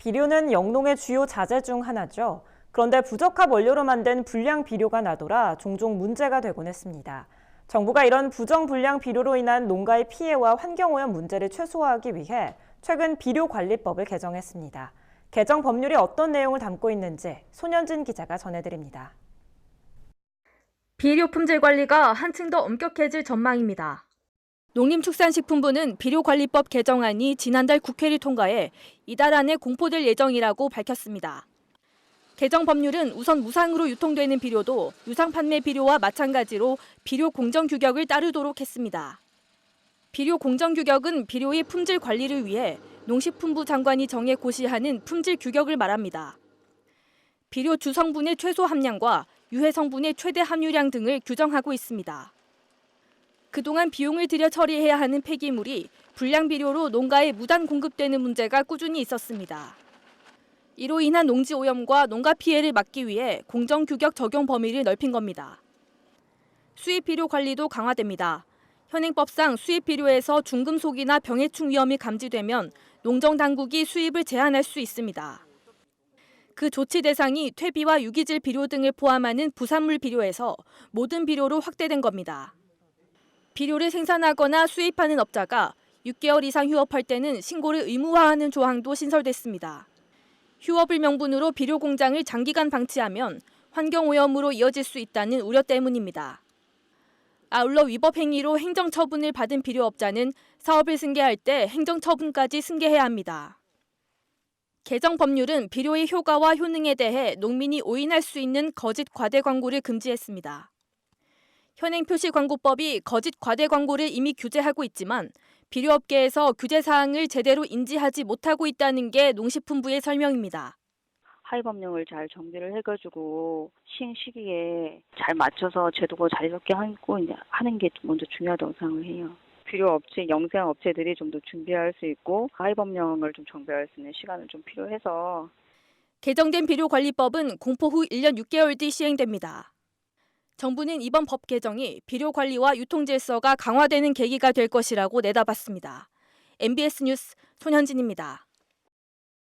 비료는 영농의 주요 자재 중 하나죠. 그런데 부적합 원료로 만든 불량 비료가 나돌아 종종 문제가 되곤 했습니다. 정부가 이런 부정불량 비료로 인한 농가의 피해와 환경오염 문제를 최소화하기 위해 최근 비료관리법을 개정했습니다. 개정 법률이 어떤 내용을 담고 있는지 손현진 기자가 전해드립니다. 비료 품질 관리가 한층 더 엄격해질 전망입니다. 농림축산식품부는 비료관리법 개정안이 지난달 국회를 통과해 이달 안에 공포될 예정이라고 밝혔습니다. 개정 법률은 우선 무상으로 유통되는 비료도 유상 판매 비료와 마찬가지로 비료 공정 규격을 따르도록 했습니다. 비료 공정 규격은 비료의 품질 관리를 위해 농식품부 장관이 정해 고시하는 품질 규격을 말합니다. 비료 주성분의 최소 함량과 유해 성분의 최대 함유량 등을 규정하고 있습니다. 그동안 비용을 들여 처리해야 하는 폐기물이 불량 비료로 농가에 무단 공급되는 문제가 꾸준히 있었습니다. 이로 인한 농지 오염과 농가 피해를 막기 위해 공정 규격 적용 범위를 넓힌 겁니다. 수입 비료 관리도 강화됩니다. 현행법상 수입 비료에서 중금속이나 병해충 위험이 감지되면 농정 당국이 수입을 제한할 수 있습니다. 그 조치 대상이 퇴비와 유기질 비료 등을 포함하는 부산물 비료에서 모든 비료로 확대된 겁니다. 비료를 생산하거나 수입하는 업자가 6개월 이상 휴업할 때는 신고를 의무화하는 조항도 신설됐습니다. 휴업을 명분으로 비료 공장을 장기간 방치하면 환경오염으로 이어질 수 있다는 우려 때문입니다. 아울러 위법 행위로 행정처분을 받은 비료업자는 사업을 승계할 때 행정처분까지 승계해야 합니다. 개정 법률은 비료의 효과와 효능에 대해 농민이 오인할 수 있는 거짓 과대 광고를 금지했습니다. 현행 표시광고법이 거짓 과대 광고를 이미 규제하고 있지만 비료업계에서 규제 사항을 제대로 인지하지 못하고 있다는 게 농식품부의 설명입니다. 하위법령을 잘 정비를 해가지고 시행 시기에 잘 맞춰서 제도가 자리잡게 하고 이제 하는 게 먼저 중요하다고 생각을 해요. 비료업체, 영세한 업체들이 좀 더 준비할 수 있고 하위법령을 좀 정비할 수 있는 시간을 좀 필요해서. 개정된 비료관리법은 공포 후 1년 6개월 뒤 시행됩니다. 정부는 이번 법 개정이 비료 관리와 유통 질서가 강화되는 계기가 될 것이라고 내다봤습니다. MBS 뉴스 손현진입니다.